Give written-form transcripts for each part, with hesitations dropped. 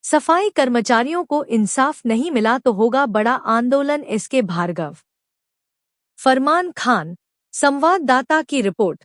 सफाई कर्मचारियों को इंसाफ नहीं मिला तो होगा बड़ा आंदोलन। एसके भार्गव, फरमान खान, संवाददाता की रिपोर्ट।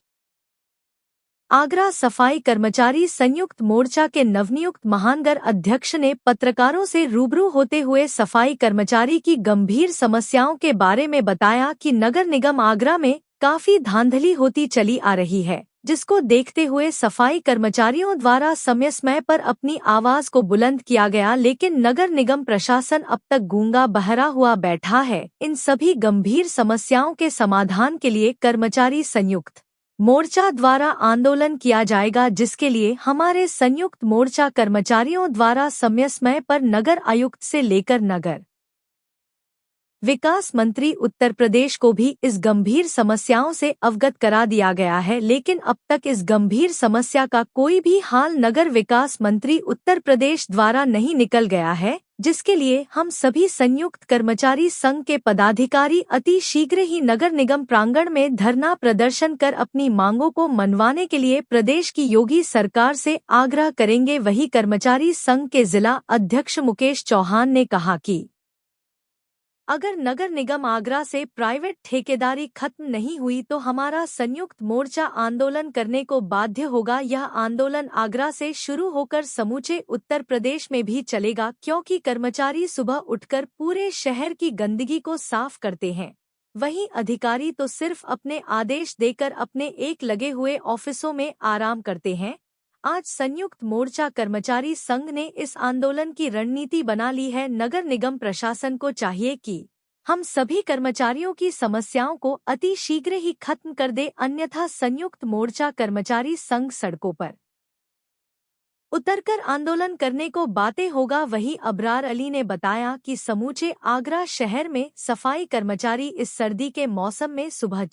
आगरा सफाई कर्मचारी संयुक्त मोर्चा के नवनियुक्त महानगर अध्यक्ष ने पत्रकारों से रूबरू होते हुए सफाई कर्मचारी की गंभीर समस्याओं के बारे में बताया कि नगर निगम आगरा में काफी धांधली होती चली आ रही है, जिसको देखते हुए सफाई कर्मचारियों द्वारा समय समय पर अपनी आवाज को बुलंद किया गया, लेकिन नगर निगम प्रशासन अब तक गूंगा बहरा हुआ बैठा है। इन सभी गंभीर समस्याओं के समाधान के लिए कर्मचारी संयुक्त मोर्चा द्वारा आंदोलन किया जाएगा, जिसके लिए हमारे संयुक्त मोर्चा कर्मचारियों द्वारा समय समय पर नगर आयुक्त से लेकर नगर विकास मंत्री उत्तर प्रदेश को भी इस गंभीर समस्याओं से अवगत करा दिया गया है, लेकिन अब तक इस गंभीर समस्या का कोई भी हाल नगर विकास मंत्री उत्तर प्रदेश द्वारा नहीं निकल गया है, जिसके लिए हम सभी संयुक्त कर्मचारी संघ के पदाधिकारी अति शीघ्र ही नगर निगम प्रांगण में धरना प्रदर्शन कर अपनी मांगों को मनवाने के लिए प्रदेश की योगी सरकार से आग्रह करेंगे। वही कर्मचारी संघ के जिला अध्यक्ष मुकेश चौहान ने कहा कि अगर नगर निगम आगरा से प्राइवेट ठेकेदारी खत्म नहीं हुई तो हमारा संयुक्त मोर्चा आंदोलन करने को बाध्य होगा। यह आंदोलन आगरा से शुरू होकर समूचे उत्तर प्रदेश में भी चलेगा, क्योंकि कर्मचारी सुबह उठकर पूरे शहर की गंदगी को साफ करते हैं, वहीं अधिकारी तो सिर्फ अपने आदेश देकर अपने एक लगे हुए ऑफिसों में आराम करते हैं। आज संयुक्त मोर्चा कर्मचारी संघ ने इस आंदोलन की रणनीति बना ली है। नगर निगम प्रशासन को चाहिए कि हम सभी कर्मचारियों की समस्याओं को अति शीघ्र ही खत्म कर दे, अन्यथा संयुक्त मोर्चा कर्मचारी संघ सड़कों पर उतरकर आंदोलन करने को बातें होगा। वहीं अबरार अली ने बताया कि समूचे आगरा शहर में सफाई कर्मचारी इस सर्दी के मौसम में सुबह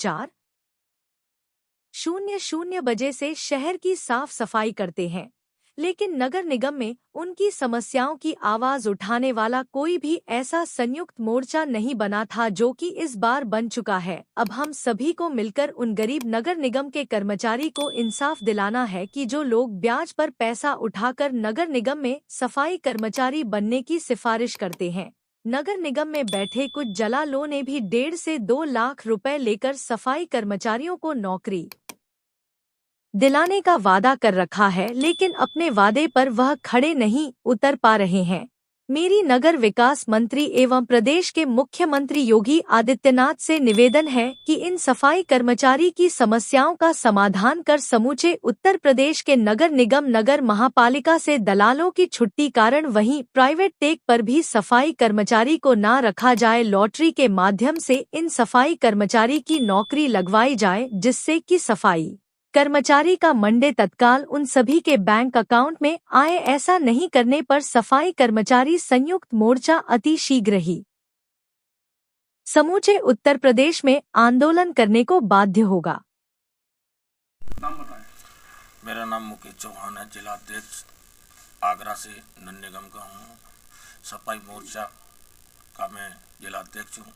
4:00 बजे से शहर की साफ सफाई करते हैं, लेकिन नगर निगम में उनकी समस्याओं की आवाज उठाने वाला कोई भी ऐसा संयुक्त मोर्चा नहीं बना था, जो कि इस बार बन चुका है। अब हम सभी को मिलकर उन गरीब नगर निगम के कर्मचारी को इंसाफ दिलाना है कि जो लोग ब्याज पर पैसा उठाकर नगर निगम में सफाई कर्मचारी बनने की सिफारिश करते हैं। नगर निगम में बैठे कुछ जलालों ने भी 1.5 से 2 लाख रुपए लेकर सफाई कर्मचारियों को नौकरी दिलाने का वादा कर रखा है, लेकिन अपने वादे पर वह खड़े नहीं उतर पा रहे हैं। मेरी नगर विकास मंत्री एवं प्रदेश के मुख्यमंत्री योगी आदित्यनाथ से निवेदन है कि इन सफाई कर्मचारी की समस्याओं का समाधान कर समूचे उत्तर प्रदेश के नगर निगम नगर महापालिका से दलालों की छुट्टी कारण वहीं प्राइवेट टेक पर भी सफाई कर्मचारी को न रखा जाए। लॉटरी के माध्यम से इन सफाई कर्मचारी की नौकरी लगवाई जाए, जिससे कि सफाई कर्मचारी का मंडे तत्काल उन सभी के बैंक अकाउंट में आए। ऐसा नहीं करने पर सफाई कर्मचारी संयुक्त मोर्चा अति शीघ्र ही समूचे उत्तर प्रदेश में आंदोलन करने को बाध्य होगा। मेरा नाम मुकेश चौहान है, जिला अध्यक्ष आगरा से नगर निगम का हूँ। सफाई मोर्चा का मैं जिला अध्यक्ष हूँ।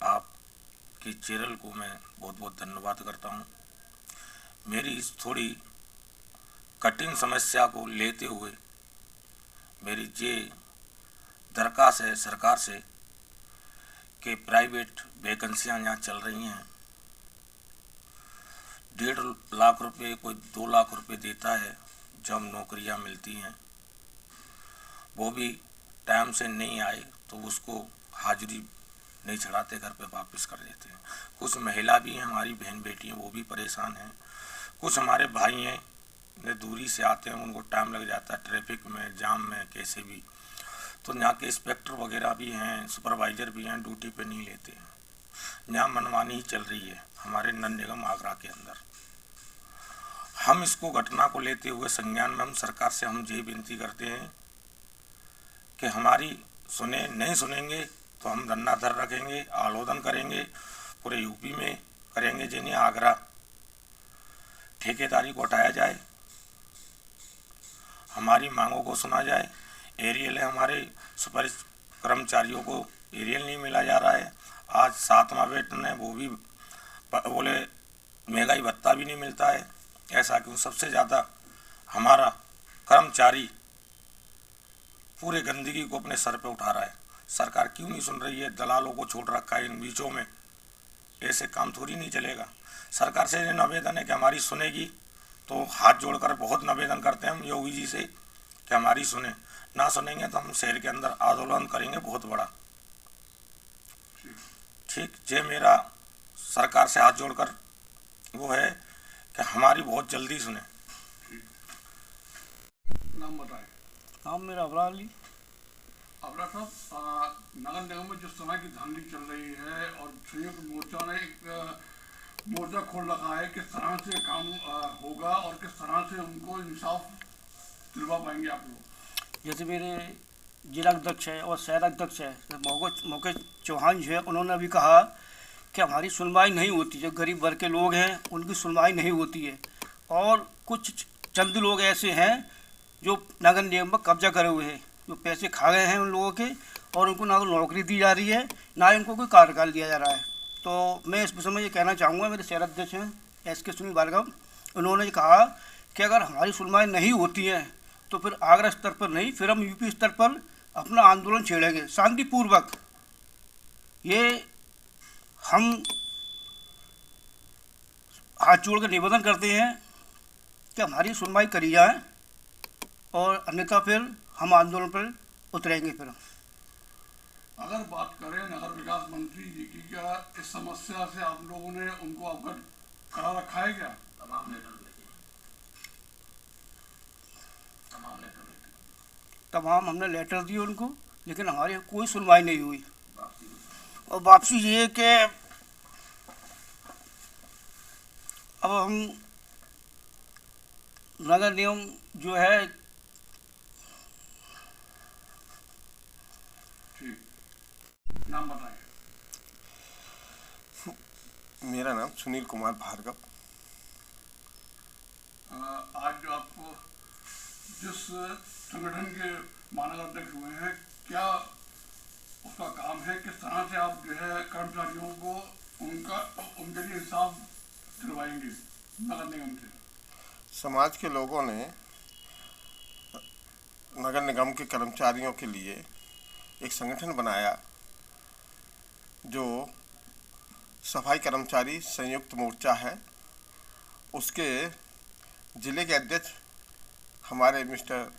आपकी चैनल को मैं बहुत बहुत धन्यवाद करता हूँ। मेरी इस थोड़ी कठिन समस्या को लेते हुए मेरी ये दरखास्त है सरकार से कि प्राइवेट वैकेंसियाँ यहाँ चल रही हैं, 1.5 लाख रुपए कोई 2 लाख रुपए देता है जब नौकरियाँ मिलती हैं, वो भी टाइम से नहीं आए तो उसको हाजिरी नहीं चढ़ाते, घर पे वापस कर देते हैं। कुछ महिला भी हैं, हमारी बहन बेटियाँ, वो भी परेशान हैं। कुछ हमारे भाई हैं जो दूरी से आते हैं, उनको टाइम लग जाता है ट्रैफिक में, जाम में, कैसे भी। तो यहाँ के इंस्पेक्टर वगैरह भी हैं, सुपरवाइजर भी हैं, ड्यूटी पे नहीं लेते हैं। यहाँ मनमानी ही चल रही है हमारे नगर निगम आगरा के अंदर। हम इसको घटना को लेते हुए संज्ञान में हम सरकार से हम ये विनती करते हैं कि हमारी सुने, नहीं सुनेंगे तो हम धरना धर रखेंगे, आंदोलन करेंगे, पूरे यूपी में करेंगे, जिन्हें आगरा ठेकेदारी को हटाया जाए, हमारी मांगों को सुना जाए। एरियल है, हमारे सुपर कर्मचारियों को एरियल नहीं मिला जा रहा है। आज 7वां वेतन है, वो भी बोले महंगाई भत्ता भी नहीं मिलता है। ऐसा क्यों? सबसे ज़्यादा हमारा कर्मचारी पूरे गंदगी को अपने सर पे उठा रहा है। सरकार क्यों नहीं सुन रही है? दलालों को छोड़ रखा है इन बीचों में, ऐसे काम थोड़ी नहीं चलेगा। सरकार से निवेदन है कि हमारी सुनेगी, तो हाथ जोड़कर बहुत निवेदन करते हैं हम योगी जी से कि हमारी सुने। ना सुनेंगे तो हम शहर के अंदर आंदोलन करेंगे बहुत बड़ा। ठीक, जे मेरा सरकार से हाथ जोड़कर वो है कि हमारी बहुत जल्दी सुने। नाम बताएं। नाम मेरा अबरार अली। अबरार साहब, नगर निगम में जिस तरह की धांधली चल रही है और संयुक्त मोर्चा ने एक मोर्चा खोल रखा है, किस तरह से काम होगा और किस तरह से उनको इंसाफ दिलवा पाएंगे आप लोग? जैसे मेरे जिला अध्यक्ष है और शहर अध्यक्ष है मुकेश चौहान जी है, उन्होंने अभी कहा कि हमारी सुनवाई नहीं होती। जो गरीब वर्ग के लोग हैं उनकी सुनवाई नहीं होती है, और कुछ चंद लोग ऐसे हैं जो नगर निगम पर कब्जा करे हुए हैं, जो पैसे खा गए हैं उन लोगों के, और उनको ना नौकरी दी जा रही है ना ही उनको कोई कार्यकाल दिया जा रहा है। तो मैं इस विषय में ये कहना चाहूँगा, मेरे शहर अध्यक्ष हैं SK सुनील भार्गव, उन्होंने कहा कि अगर हमारी सुनवाई नहीं होती है तो फिर आगरा स्तर पर नहीं, फिर हम UP स्तर पर अपना आंदोलन छेड़ेंगे शांतिपूर्वक। ये हम हाथ जोड़ कर निवेदन करते हैं कि हमारी सुनवाई करी जाए, और अन्यथा फिर हम आंदोलन पर उतरेंगे। फिर अगर बात करें नगर विकास मंत्री जी की, क्या इस समस्या से आप लोगों ने उनको अवगत करा रखा है क्या? तमाम हमने लेटर दिए उनको, लेकिन हमारी कोई सुनवाई नहीं हुई। और वापसी ये कि अब हम नगर निगम जो है, ठीक, नाम बताएं। मेरा नाम सुनील कुमार भार्गव। आज आप जिस संगठन के मानव अध्यक्ष हुए हैं, क्या उसका काम है, किस तरह से आप जो है कर्मचारियों को उनके लिए इंसाफ दिलवाएंगे नगर निगम से? समाज के लोगों ने नगर निगम के कर्मचारियों के लिए एक संगठन बनाया जो सफाई कर्मचारी संयुक्त मोर्चा है। उसके ज़िले के अध्यक्ष हमारे मिस्टर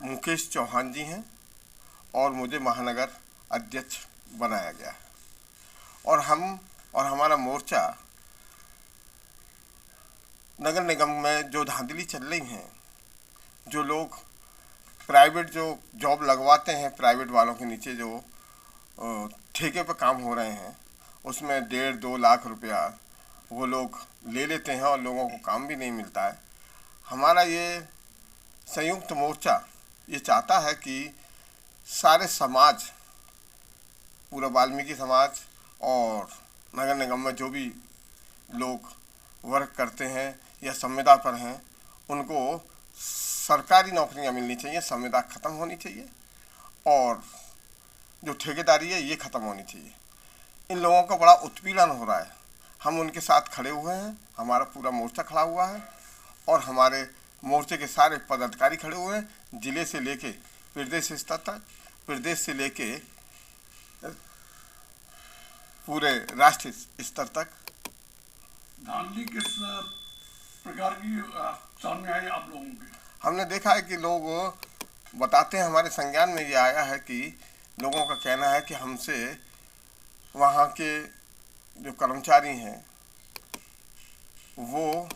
मुकेश चौहान जी हैं, और मुझे महानगर अध्यक्ष बनाया गया है। और हम और हमारा मोर्चा नगर निगम में जो धांधली चल रही हैं, जो लोग प्राइवेट जो जॉब लगवाते हैं, प्राइवेट वालों के नीचे जो ठेके पर काम हो रहे हैं, उसमें 1.5-2 लाख रुपया वो लोग ले लेते हैं और लोगों को काम भी नहीं मिलता है। हमारा ये संयुक्त मोर्चा ये चाहता है कि सारे समाज, पूरा वाल्मीकि समाज और नगर निगम में जो भी लोग वर्क करते हैं या संविदा पर हैं, उनको सरकारी नौकरियां मिलनी चाहिए, संविदा ख़त्म होनी चाहिए, और जो ठेकेदारी है ये ख़त्म होनी चाहिए। इन लोगों का बड़ा उत्पीड़न हो रहा है, हम उनके साथ खड़े हुए हैं, हमारा पूरा मोर्चा खड़ा हुआ है, और हमारे मोर्चे के सारे पदाधिकारी खड़े हुए हैं, ज़िले से लेके प्रदेश स्तर तक, प्रदेश से लेके पूरे राष्ट्रीय स्तर तक। धांधली किस प्रकार की सामने आई आप लोगों के? हमने देखा है कि लोग बताते हैं, हमारे संज्ञान में ये आया है कि लोगों का कहना है कि हमसे वहाँ के जो कर्मचारी हैं वो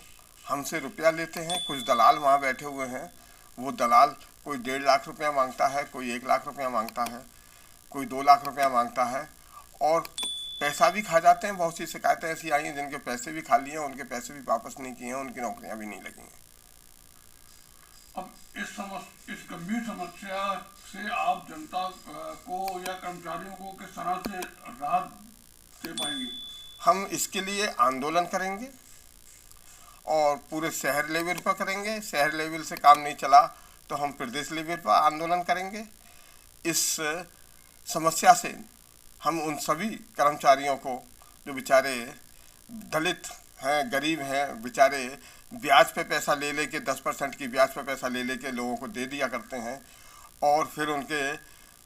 हमसे रुपया लेते हैं। कुछ दलाल वहाँ बैठे हुए हैं, वो दलाल कोई 1.5 लाख रुपया मांगता है, कोई 1 लाख रुपया मांगता है, कोई 2 लाख रुपया मांगता है, और पैसा भी खा जाते हैं। बहुत सी शिकायतें ऐसी आई हैं जिनके पैसे भी खा लिए हैं, उनके पैसे भी वापस नहीं किए हैं, उनकी नौकरियां भी नहीं लगी हैं। अब इस गंभीर समस्या से आप जनता को या कर्मचारियों को किस तरह से राहत दे पाएंगे? हम इसके लिए आंदोलन करेंगे और पूरे शहर लेवल पर करेंगे। शहर लेवल से काम नहीं चला तो हम प्रदेश लेवल पर आंदोलन करेंगे। इस समस्या से हम उन सभी कर्मचारियों को जो बेचारे दलित हैं, गरीब हैं, बेचारे ब्याज पे पैसा ले लेके 10% की ब्याज पे पैसा ले लेके लोगों को दे दिया करते हैं, और फिर उनके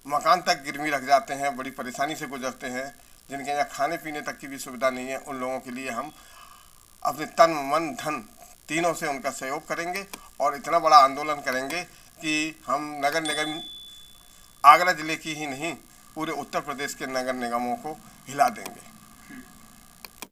मकान तक गिरवी रख जाते हैं, बड़ी परेशानी से गुजरते हैं, जिनके यहाँ खाने पीने तक की भी सुविधा नहीं है। उन लोगों के लिए हम अपने तन मन धन तीनों से उनका सहयोग करेंगे और इतना बड़ा आंदोलन करेंगे कि हम नगर निगम आगरा जिले की ही नहीं पूरे उत्तर प्रदेश के नगर निगमों को हिला देंगे।